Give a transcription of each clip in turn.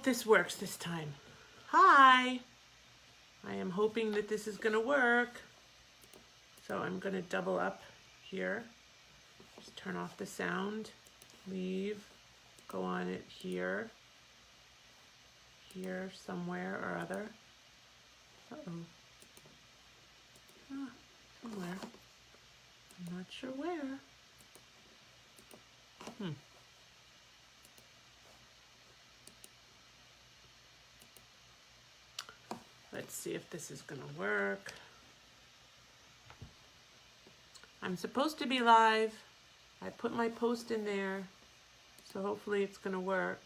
This works this time. Hi. I am hoping that this is going to work. So I'm going to double up here. Just turn off the sound. Leave. Go on it here. Here somewhere or other. Uh-oh. Somewhere. I'm not sure where. Let's see if this is gonna work. I'm supposed to be live. I put my post in there, so hopefully it's gonna work.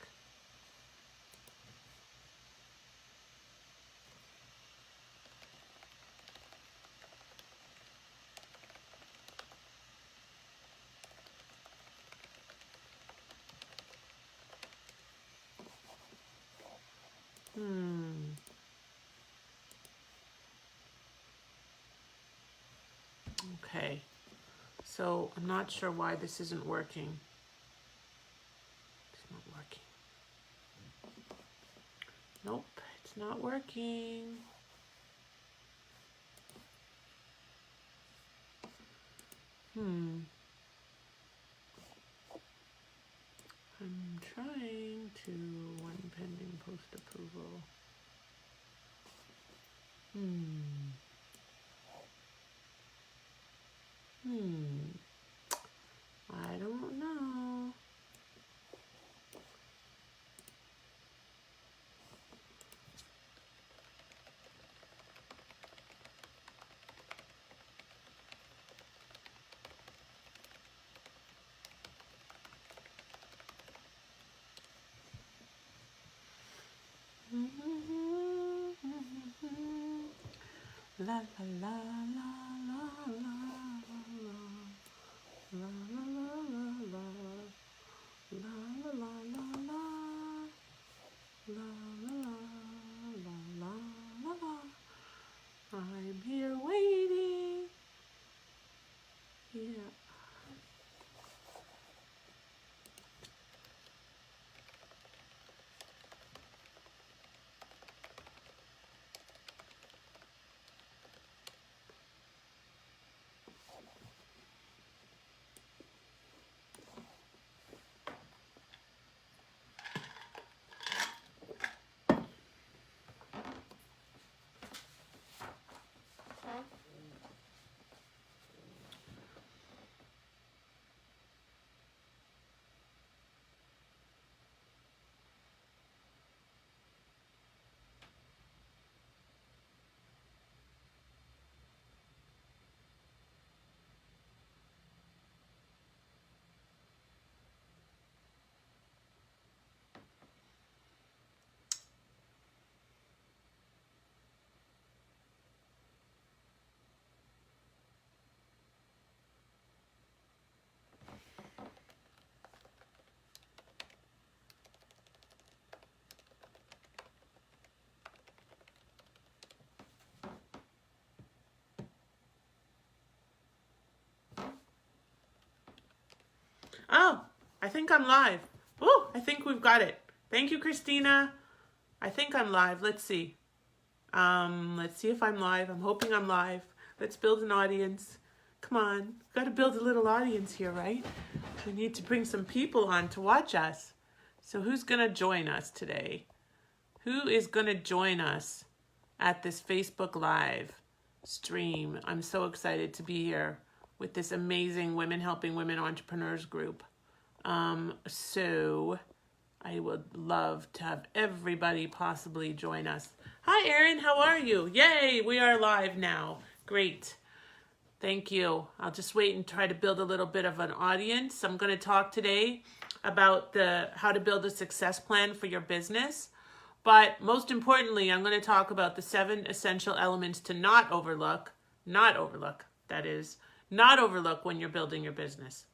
Okay, so I'm not sure why this isn't working. It's not working. Nope, it's not working. I'm trying to, when pending post approval. I don't know. La la la la la la la la la la la la la la. I'm here waiting. Yeah. Oh, I think I'm live. Oh, I think we've got it. Thank you, Christina. I think I'm live. Let's see. Let's see if I'm live. I'm hoping I'm live. Let's build an audience. Come on. Got to build a little audience here, right? We need to bring some people on to watch us. So who's going to join us today? Who is going to join us at this Facebook Live stream? I'm so excited to be here with this amazing Women Helping Women Entrepreneurs group. So I would love to have everybody possibly join us. Hi, Erin, how are you? Yay, we are live now. Great. Thank you. I'll just wait and try to build a little bit of an audience. I'm going to talk today about how to build a success plan for your business. But most importantly, I'm going to talk about the 7 essential elements to not overlook when you're building your business.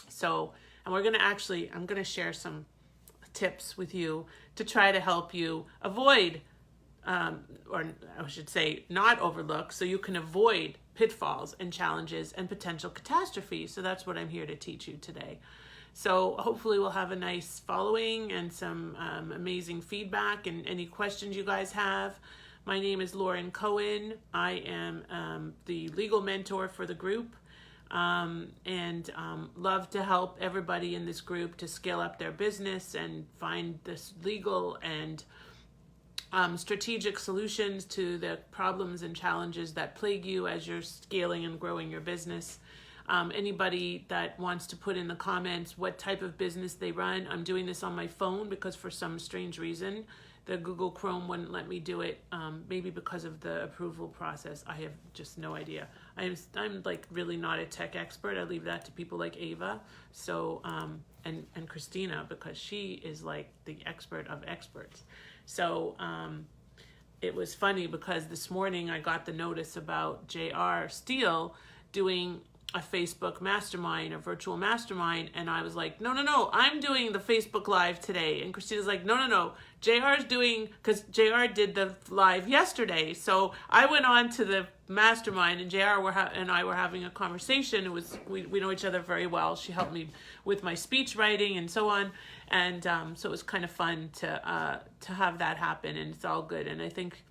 So, and we're going to I'm going to share some tips with you to try to help you avoid, or I should say not overlook, so you can avoid pitfalls and challenges and potential catastrophes. So that's what I'm here to teach you today. So hopefully we'll have a nice following and some amazing feedback and any questions you guys have. My name is Lauren Cohen. I am the legal mentor for the group, and love to help everybody in this group to scale up their business and find this legal and strategic solutions to the problems and challenges that plague you as you're scaling and growing your business. Anybody that wants to put in the comments what type of business they run, I'm doing this on my phone because for some strange reason the Google Chrome wouldn't let me do it, maybe because of the approval process. I have just no idea. I'm like really not a tech expert. I leave that to people like Ava, so and Christina, because she is like the expert of experts. So it was funny because this morning I got the notice about J.R. Steele doing a Facebook mastermind, a virtual mastermind, and I was like, no, I'm doing the Facebook Live today. And Christina's like, no, JR's doing, because JR did the live yesterday. So I went on to the mastermind, and JR and I were having a conversation. It was we know each other very well. She helped me with my speech writing and so on, and so it was kind of fun to have that happen, and it's all good. And I think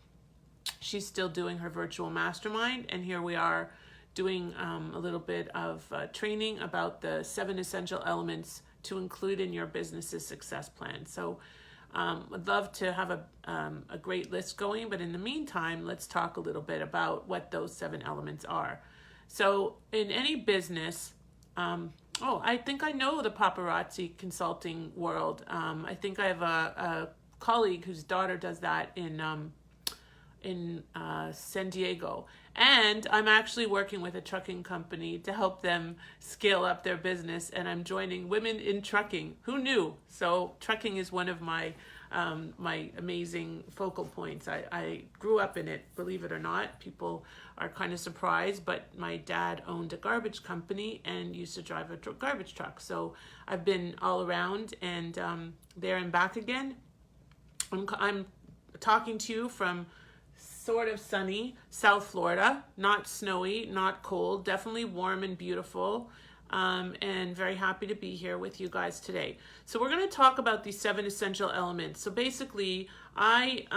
she's still doing her virtual mastermind, and here we are doing a little bit of training about the 7 essential elements to include in your business's success plan. So I'd love to have a great list going, but in the meantime, let's talk a little bit about what those 7 elements are. So in any business, I think I know the paparazzi consulting world. I think I have a colleague whose daughter does that in San Diego. And I'm actually working with a trucking company to help them scale up their business, and I'm joining Women in Trucking. Who knew? So trucking is one of my my amazing focal points. I grew up in it, believe it or not. People are kind of surprised, but my dad owned a garbage company and used to drive a garbage truck. So I've been all around, and there and back again. I'm talking to you from sort of sunny South Florida, not snowy, not cold, definitely warm and beautiful, and very happy to be here with you guys today. So we're going to talk about these 7 essential elements. So basically, I'm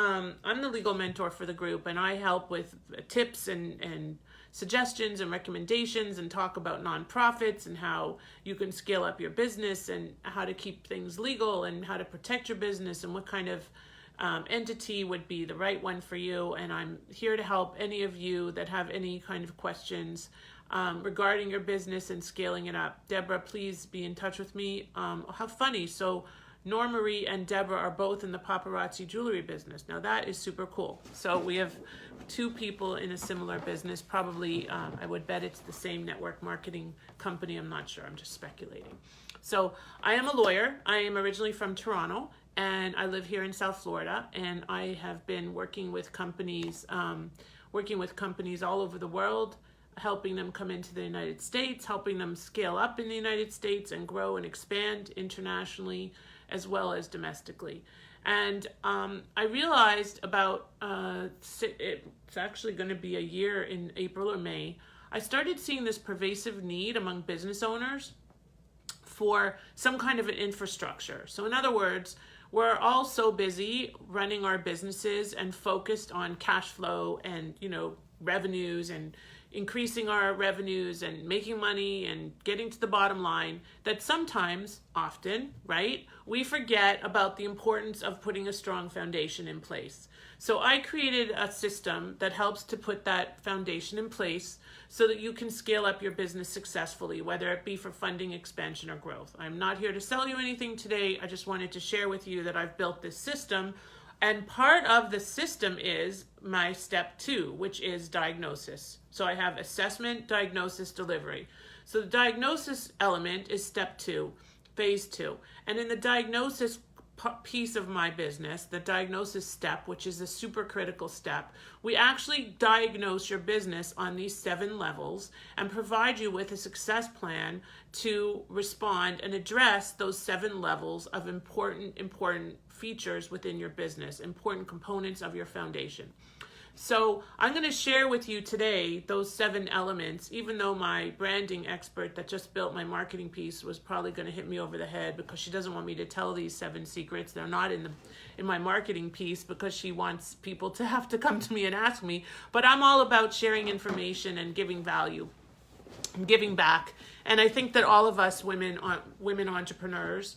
the legal mentor for the group, and I help with tips and suggestions and recommendations, and talk about nonprofits and how you can scale up your business and how to keep things legal and how to protect your business and what kind of entity would be the right one for you. And I'm here to help any of you that have any kind of questions regarding your business and scaling it up. Deborah, please be in touch with me. How funny. So Nora Marie and Deborah are both in the paparazzi jewelry business. Now that is super cool. So we have 2 people in a similar business. Probably, I would bet it's the same network marketing company. I'm not sure. I'm just speculating. So I am a lawyer. I am originally from Toronto, and I live here in South Florida, and I have been working with companies all over the world, helping them come into the United States, helping them scale up in the United States and grow and expand internationally as well as domestically. And I realized about, it's actually going to be a year in April or May, I started seeing this pervasive need among business owners for some kind of an infrastructure. So in other words, we're all so busy running our businesses and focused on cash flow and, revenues and increasing our revenues and making money and getting to the bottom line that sometimes, often, right, we forget about the importance of putting a strong foundation in place. So I created a system that helps to put that foundation in place so that you can scale up your business successfully, whether it be for funding, expansion, or growth. I'm not here to sell you anything today. I just wanted to share with you that I've built this system. And part of the system is my step 2, which is diagnosis. So I have assessment, diagnosis, delivery. So the diagnosis element is step 2, phase 2. And in the diagnosis piece of my business, the diagnosis step, which is a super critical step, we actually diagnose your business on these 7 levels and provide you with a success plan to respond and address those 7 levels of important features within your business, important components of your foundation. So I'm going to share with you today those 7 elements, even though my branding expert that just built my marketing piece was probably going to hit me over the head because she doesn't want me to tell these 7 secrets. They're not in my marketing piece because she wants people to have to come to me and ask me. But I'm all about sharing information and giving value and giving back. And I think that all of us women entrepreneurs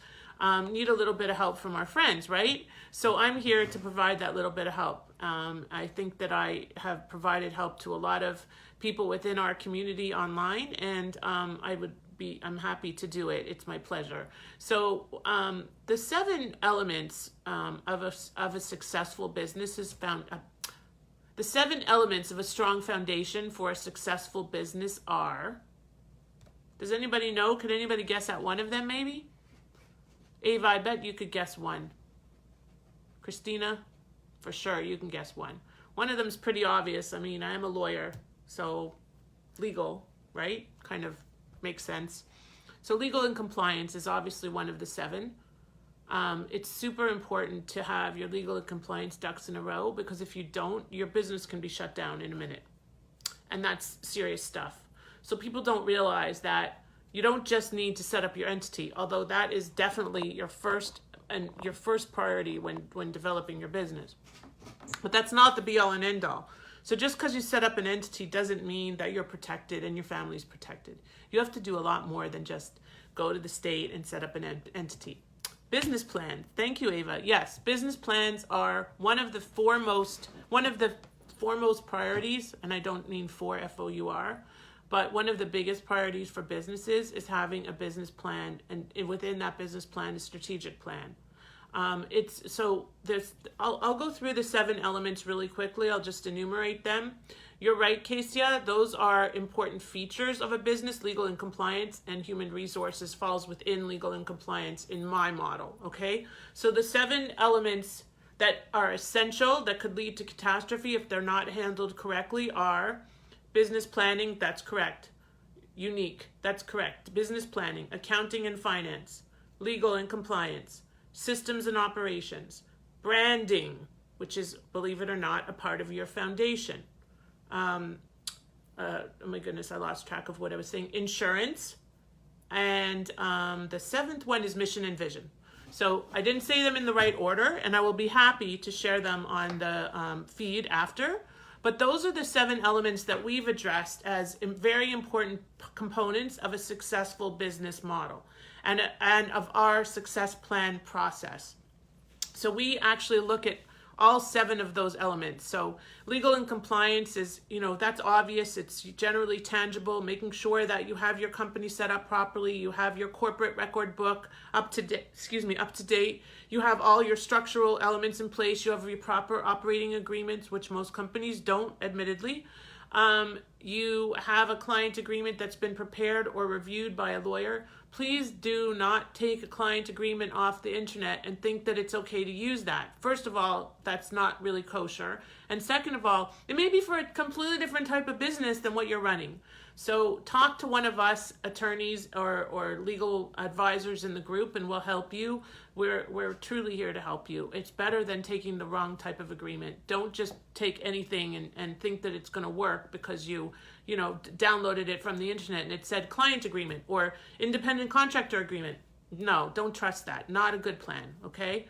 need a little bit of help from our friends, right? So I'm here to provide that little bit of help. I think that I have provided help to a lot of people within our community online, and I'm happy to do it. It's my pleasure. So the 7 elements of a successful business is found. The 7 elements of a strong foundation for a successful business are. Does anybody know? Could anybody guess at one of them, maybe? Ava, I bet you could guess one. Christina, for sure, you can guess one. One of them is pretty obvious. I mean, I am a lawyer, so legal, right? Kind of makes sense. So legal and compliance is obviously one of the 7. It's super important to have your legal and compliance ducks in a row, because if you don't, your business can be shut down in a minute. And that's serious stuff. So people don't realize that you don't just need to set up your entity, although that is definitely your first priority when developing your business. But that's not the be all and end all. So just because you set up an entity doesn't mean that you're protected and your family's protected. You have to do a lot more than just go to the state and set up an entity. Business plan. Thank you, Ava. Yes, business plans are one of the foremost priorities, and I don't mean FOUR, but one of the biggest priorities for businesses is having a business plan, and within that business plan, a strategic plan. I'll go through the 7 elements really quickly. I'll just enumerate them. You're right, Kesia. Those are important features of a business. Legal and compliance and human resources falls within legal and compliance in my model. Okay. So the 7 elements that are essential that could lead to catastrophe if they're not handled correctly are business planning. That's correct. Unique. That's correct. Business planning, accounting and finance, legal and compliance, systems and operations, branding, which is, believe it or not, a part of your foundation. Oh my goodness, I lost track of what I was saying. Insurance. And the 7th one is mission and vision. So I didn't say them in the right order, and I will be happy to share them on the feed after. But those are the 7 elements that we've addressed as very important components of a successful business model and of our success plan process. So we actually look at all 7 of those elements. So legal and compliance is, that's obvious. It's generally tangible, making sure that you have your company set up properly. You have your corporate record book up to date. You have all your structural elements in place. You have your proper operating agreements, which most companies don't, admittedly. You have a client agreement that's been prepared or reviewed by a lawyer. Please do not take a client agreement off the internet and think that it's okay to use that. First of all, that's not really kosher. And second of all, it may be for a completely different type of business than what you're running. So talk to one of us attorneys or legal advisors in the group, and we'll help you. We're truly here to help you. It's better than taking the wrong type of agreement. Don't just take anything and think that it's going to work because you downloaded it from the internet and it said client agreement or independent contractor agreement. No, don't trust that. Not a good plan, okay?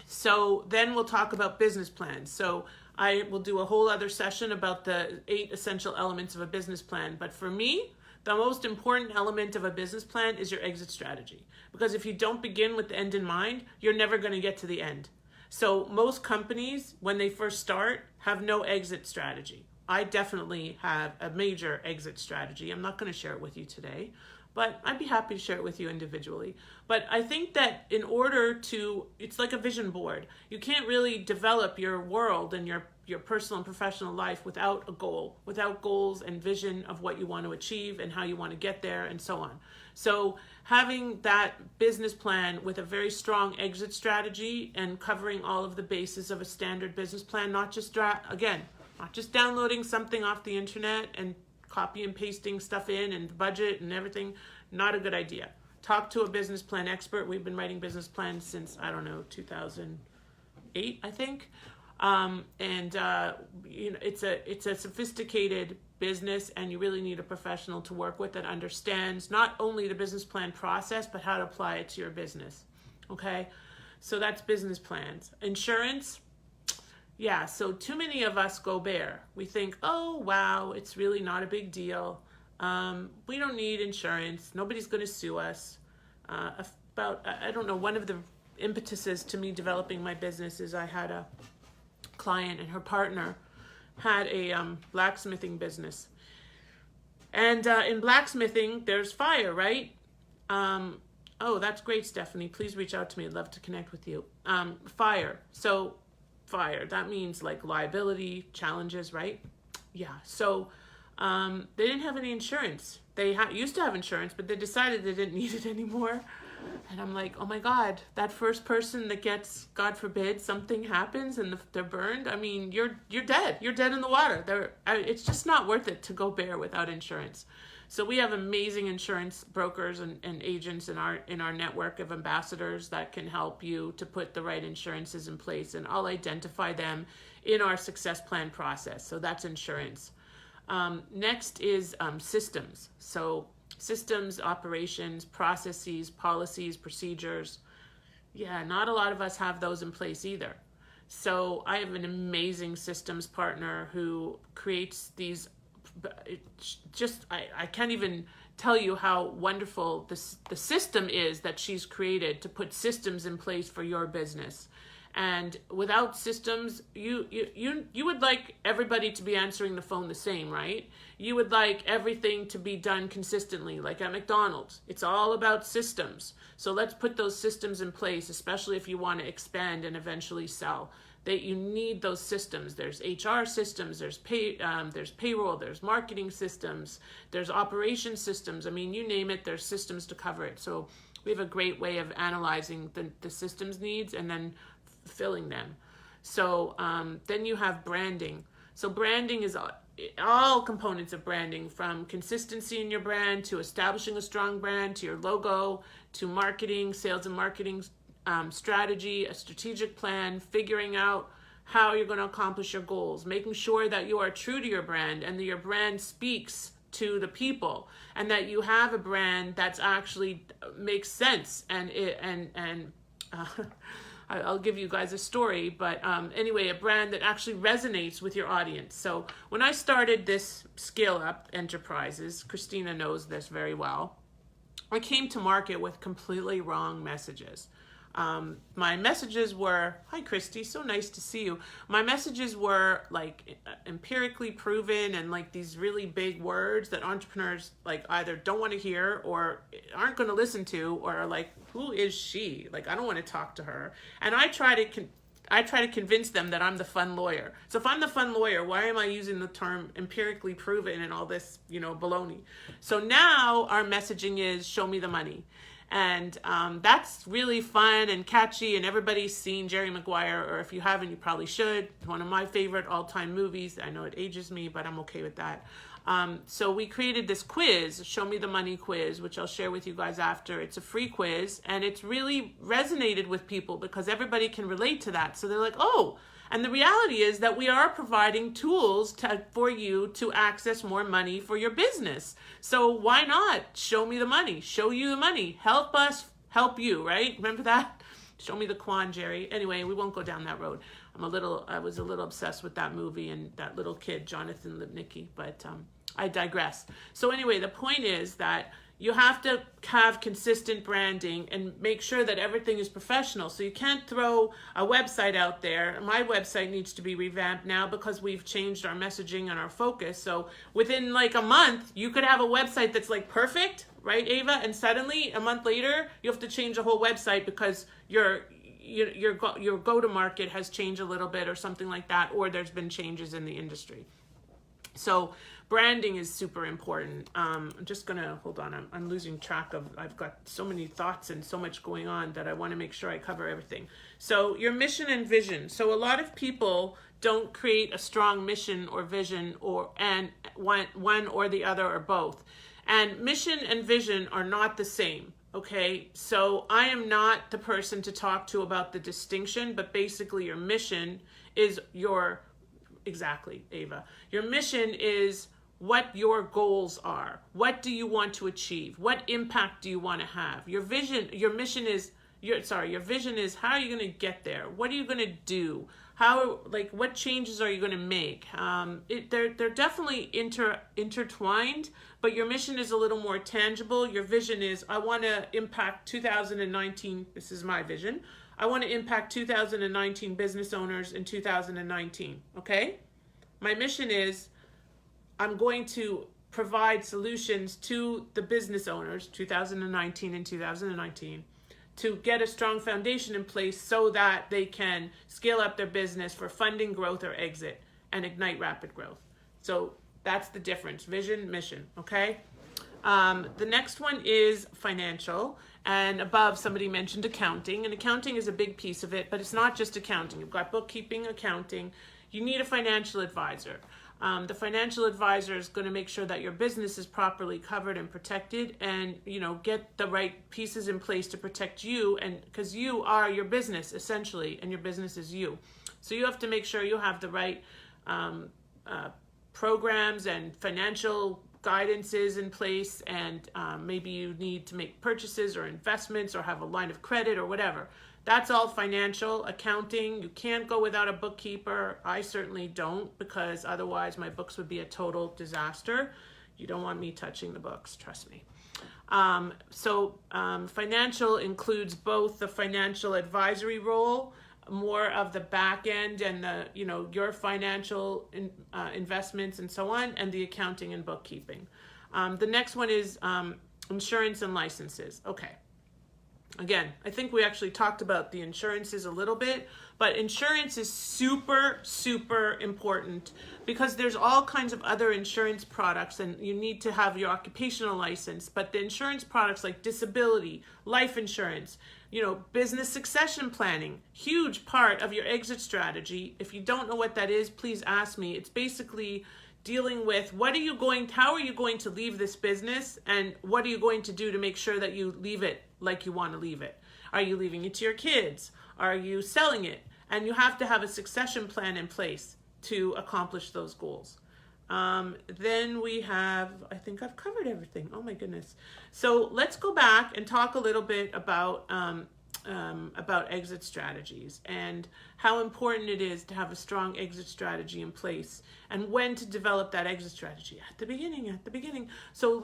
So then we'll talk about business plans. So I will do a whole other session about the 8 essential elements of a business plan. But for me, the most important element of a business plan is your exit strategy. Because if you don't begin with the end in mind, you're never going to get to the end. So most companies, when they first start, have no exit strategy. I definitely have a major exit strategy. I'm not going to share it with you today, but I'd be happy to share it with you individually. But I think that in order to, it's like a vision board. You can't really develop your world and your personal and professional life without a goal, without goals and vision of what you want to achieve and how you want to get there and so on. So having that business plan with a very strong exit strategy and covering all of the bases of a standard business plan, not just downloading something off the internet and copy and pasting stuff in and budget and everything, not a good idea. Talk to a business plan expert. We've been writing business plans since, 2008, I think. It's a sophisticated business, and you really need a professional to work with that understands not only the business plan process, but how to apply it to your business. Okay, so that's business plans. Insurance, yeah, so too many of us go bare. We think, oh, wow, it's really not a big deal. We don't need insurance. Nobody's going to sue us. I don't know, one of the impetuses to me developing my business is I had a client and her partner had a blacksmithing business. And in blacksmithing, there's fire, right? Oh, that's great, Stephanie. Please reach out to me. I'd love to connect with you. Fire. So fire, that means like liability, challenges, right? Yeah. So they didn't have any insurance. They used to have insurance, but they decided they didn't need it anymore. And I'm like, oh my God, that first person that gets, God forbid, something happens and they're burned. I mean, you're dead. You're dead in the water. It's just not worth it to go bare without insurance. So we have amazing insurance brokers and agents in our network of ambassadors that can help you to put the right insurances in place. And I'll identify them in our success plan process. So that's insurance. Next is systems. So systems, operations, processes, policies, procedures. Yeah, not a lot of us have those in place either. So I have an amazing systems partner who creates these, I can't even tell you how wonderful the system is that she's created to put systems in place for your business. And without systems, you would like everybody to be answering the phone the same, right? You would like everything to be done consistently, like at McDonald's. It's all about systems. So let's put those systems in place, especially if you want to expand and eventually sell. That you need those systems. There's HR systems, there's payroll, there's marketing systems, there's operation systems. I mean, you name it, there's systems to cover it. So we have a great way of analyzing the systems needs and then filling them. So then you have branding. So branding is all components of branding, from consistency in your brand to establishing a strong brand to your logo to marketing, sales and marketing strategy, a strategic plan, figuring out how you're going to accomplish your goals, making sure that you are true to your brand and that your brand speaks to the people, and that you have a brand that's actually makes sense I'll give you guys a story, but anyway, a brand that actually resonates with your audience. So when I started this Scale Up Enterprises, Christina knows this very well, I came to market with completely wrong messages. My messages were, hi Christy, so nice to see you. My messages were like empirically proven and like these really big words that entrepreneurs like either don't want to hear or aren't going to listen to, or are like, who is she? Like, I don't want to talk to her. And I try to convince them that I'm the fun lawyer. So if I'm the fun lawyer, why am I using the term empirically proven and all this, baloney? So now our messaging is show me the money. And that's really fun and catchy, and everybody's seen Jerry Maguire, or if you haven't, you probably should. One of my favorite all-time movies. I know it ages me, but I'm okay with that. So we created this quiz, Show Me the Money quiz, which I'll share with you guys after. It's a free quiz, and it's really resonated with people because everybody can relate to that. So they're like, oh, and the reality is that we are providing tools for you to access more money for your business. So why not show me the money? Show you the money. Help us help you, right? Remember that? Show me the Quan, Jerry. Anyway, we won't go down that road. I was a little obsessed with that movie and that little kid, Jonathan Lipnicki, but I digress. So anyway, the point is that you have to have consistent branding and make sure that everything is professional. So you can't throw a website out there. My website needs to be revamped now because we've changed our messaging and our focus. So within like a month, you could have a website that's like perfect, right, Ava? And suddenly a month later, you have to change the whole website because your go-to-market has changed a little bit or something like that, or there's been changes in the industry. So branding is super important. I'm just gonna, hold on, I'm losing track of, I've got so many thoughts and so much going on that I wanna make sure I cover everything. So your mission and vision. So a lot of people don't create a strong mission or vision, and one or the other or both. And mission and vision are not the same. Okay, so I am not the person to talk to about the distinction, but basically your mission is exactly, Ava. Your mission is what your goals are. What do you want to achieve? What impact do you want to have? Your vision, your mission is, your vision is how are you going to get there? What are you going to do? What changes are you going to make? They're definitely intertwined, but your mission is a little more tangible. Your vision is, I want to impact 2019. This is my vision. I want to impact 2019 business owners in 2019. Okay? My mission is, I'm going to provide solutions to the business owners 2019 and 2019 to get a strong foundation in place so that they can scale up their business for funding, growth, or exit and ignite rapid growth. So that's the difference, vision, mission, okay? The next one is financial, and above somebody mentioned accounting, and accounting is a big piece of it, but it's not just accounting. You've got bookkeeping, accounting. You need a financial advisor. The financial advisor is going to make sure that your business is properly covered and protected, and get the right pieces in place to protect you, and because you are your business essentially, and your business is you. So you have to make sure you have the right programs and financial guidances in place, and maybe you need to make purchases or investments or have a line of credit or whatever. That's all financial, accounting. You can't go without a bookkeeper. I certainly don't, because otherwise my books would be a total disaster. You don't want me touching the books, trust me. Financial includes both the financial advisory role, more of the back end and the, your financial investments and so on, and the accounting and bookkeeping. The next one is insurance and licenses. Okay. Again, I think we actually talked about the insurances a little bit, but insurance is super, super important because there's all kinds of other insurance products, and you need to have your occupational license, but the insurance products like disability, life insurance, business succession planning, huge part of your exit strategy. If you don't know what that is, please ask me. It's basically dealing with how are you going to leave this business, and what are you going to do to make sure that you leave it like you want to leave it? Are you leaving it to your kids? Are you selling it? And you have to have a succession plan in place to accomplish those goals. Then we have, I think I've covered everything. Oh my goodness. So let's go back and talk a little bit about exit strategies and how important it is to have a strong exit strategy in place, and when to develop that exit strategy at the beginning. So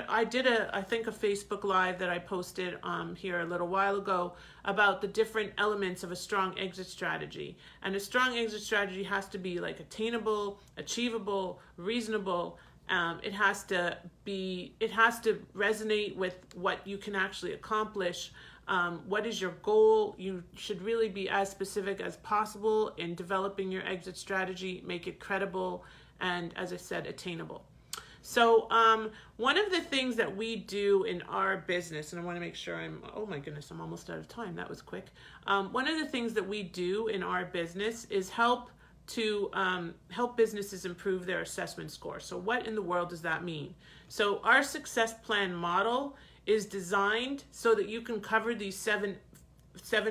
I did I think a Facebook Live that I posted here a little while ago about the different elements of a strong exit strategy. And a strong exit strategy has to be like attainable, achievable, reasonable. It has to resonate with what you can actually accomplish. What is your goal? You should really be as specific as possible in developing your exit strategy, make it credible, and as I said, attainable. So one of the things that we do in our business, and I want to make sure oh my goodness, I'm almost out of time. That was quick. One of the things that we do in our business is help businesses improve their assessment score. So what in the world does that mean? So our success plan model is designed so that you can cover these seven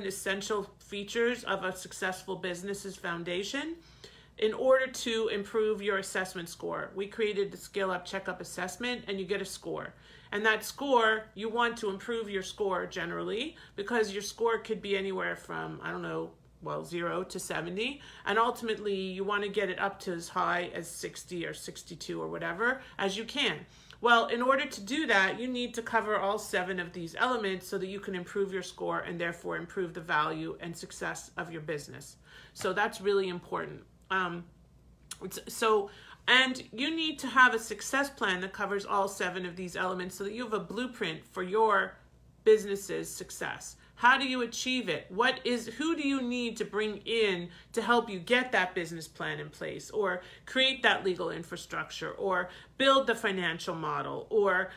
essential features of a successful business's foundation in order to improve your assessment score. We created the Scale Up Checkup assessment, and you get a score. And that score, you want to improve your score generally, because your score could be anywhere from, 0 to 70. And ultimately, you want to get it up to as high as 60 or 62 or whatever as you can. Well, in order to do that, you need to cover all 7 of these elements so that you can improve your score and therefore improve the value and success of your business. So that's really important. And you need to have a success plan that covers all 7 of these elements so that you have a blueprint for your business's success. How do you achieve it? Who do you need to bring in to help you get that business plan in place, or create that legal infrastructure, or build the financial model, or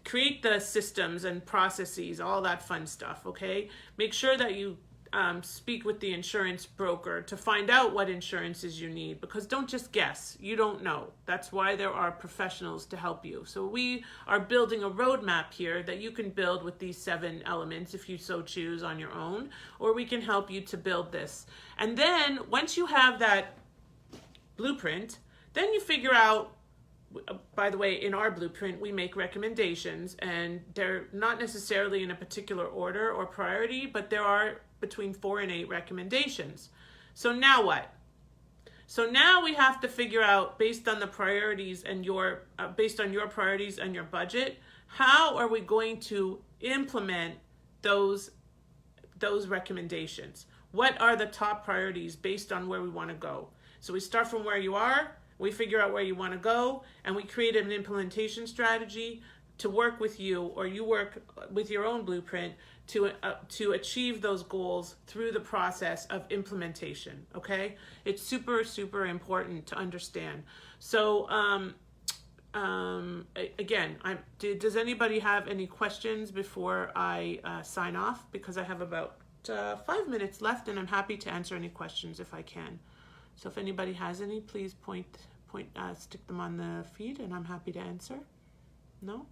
create the systems and processes, all that fun stuff, okay? Make sure that you speak with the insurance broker to find out what insurances you need, because don't just guess. You don't know. That's why there are professionals to help you. So we are building a roadmap here that you can build with these 7 elements if you so choose on your own, or we can help you to build this. And then once you have that blueprint, then you figure out, by the way, in our blueprint, we make recommendations, and they're not necessarily in a particular order or priority, but there are between 4 and 8 recommendations. So now what? So now we have to figure out, based on the priorities and based on your priorities and your budget, how are we going to implement those recommendations? What are the top priorities based on where we want to go? So we start from where you are, we figure out where you want to go, and we create an implementation strategy to work with you, or you work with your own blueprint to achieve those goals through the process of implementation. Okay, it's super, super important to understand. So again, does anybody have any questions before I sign off? Because I have about 5 minutes left, and I'm happy to answer any questions if I can. So if anybody has any, please stick them on the feed, and I'm happy to answer. No?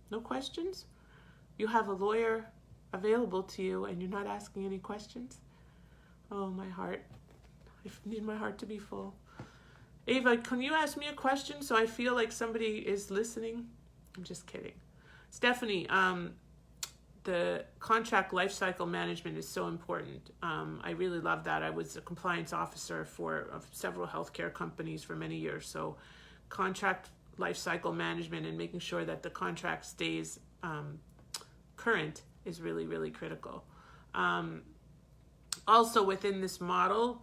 No questions? You have a lawyer available to you, and you're not asking any questions? Oh, my heart. I need my heart to be full. Ava, can you ask me a question so I feel like somebody is listening? I'm just kidding. Stephanie, the contract lifecycle management is so important. I really love that. I was a compliance officer of several healthcare companies for many years. So contract lifecycle management and making sure that the contract stays current is really, really critical. Also within this model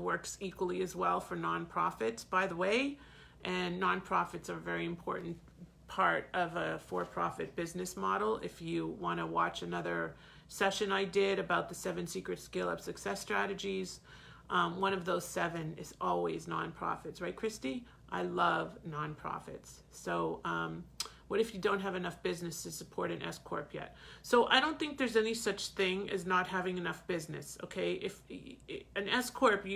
works equally as well for nonprofits, by the way, and nonprofits are a very important part of a for-profit business model. If you want to watch another session I did about the 7 secret scale-up success strategies, one of those 7 is always nonprofits, right, Christy? I love nonprofits. So what if you don't have enough business to support an S Corp yet? So I don't think there's any such thing as not having enough business, okay? If an S Corp,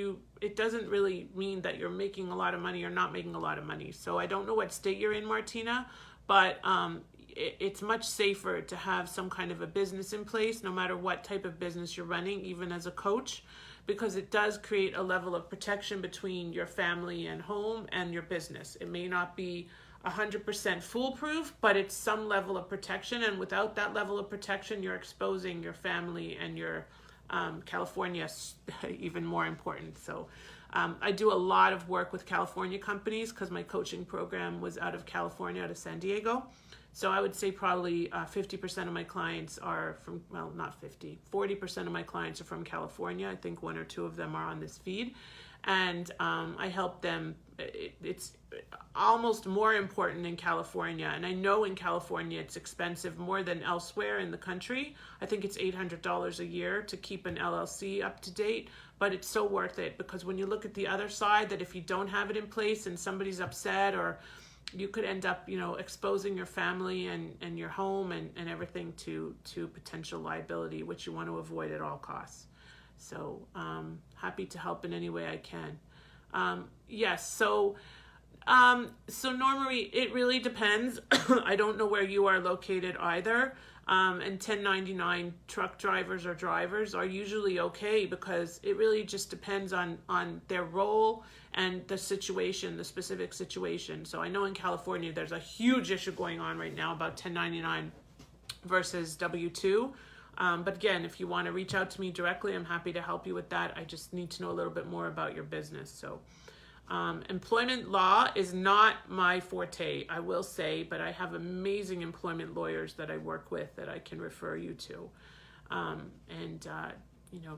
it doesn't really mean that you're making a lot of money or not making a lot of money. So I don't know what state you're in, Martina, but it's much safer to have some kind of a business in place, no matter what type of business you're running, even as a coach, because it does create a level of protection between your family and home and your business. It may not be 100% foolproof, but it's some level of protection, and without that level of protection, you're exposing your family and your California even more important. So I do a lot of work with California companies because my coaching program was out of California, out of San Diego. So I would say probably 50% of my clients are from, well, not 50, 40% of my clients are from California. I think 1 or 2 of them are on this feed. And I help them. It's almost more important in California. And I know in California it's expensive more than elsewhere in the country. I think it's $800 a year to keep an LLC up to date. But it's so worth it, because when you look at the other side, that if you don't have it in place and somebody's upset, or you could end up, exposing your family and your home and everything to potential liability, which you want to avoid at all costs. So happy to help in any way I can. Yes, so Norma Marie, it really depends. I don't know where you are located either. And 1099 truck drivers or drivers are usually okay, because it really just depends on their role and the situation, the specific situation. So I know in California there's a huge issue going on right now about 1099 versus W-2. But again, if you want to reach out to me directly, I'm happy to help you with that. I just need to know a little bit more about your business. So employment law is not my forte, I will say, but I have amazing employment lawyers that I work with that I can refer you to.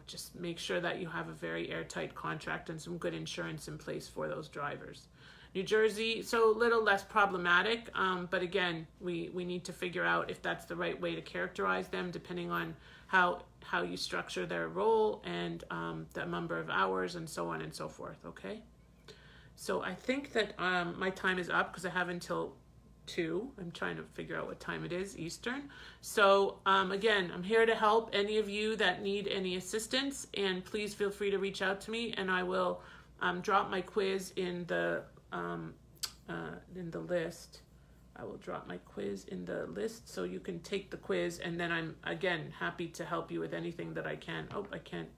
Just make sure that you have a very airtight contract and some good insurance in place for those drivers. New Jersey, so a little less problematic, but again, we need to figure out if that's the right way to characterize them, depending on how you structure their role and the number of hours and so on and so forth, okay? So I think that my time is up, because I have until 2. I'm trying to figure out what time it is, Eastern. So again, I'm here to help any of you that need any assistance, and please feel free to reach out to me, and I will drop my quiz in the list. I will drop my quiz in the list so you can take the quiz, and then I'm again happy to help you with anything that I can. Oh, I can't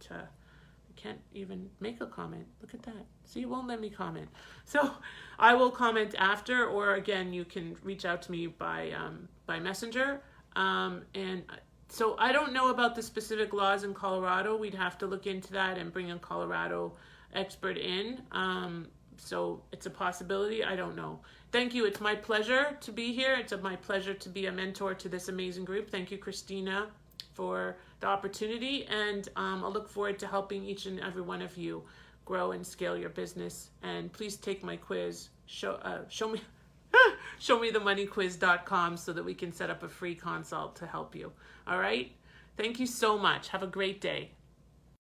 even make a comment. Look at that. See, it won't let me comment. So I will comment after, or again, you can reach out to me by messenger. And so I don't know about the specific laws in Colorado. We'd have to look into that and bring a Colorado expert in. So it's a possibility. I don't know. Thank you. It's my pleasure to be here. It's my pleasure to be a mentor to this amazing group. Thank you, Christina, for the opportunity. And I'll look forward to helping each and every one of you grow and scale your business. And please take my quiz. Show me showmethemoneyquiz.com so that we can set up a free consult to help you. All right. Thank you so much. Have a great day.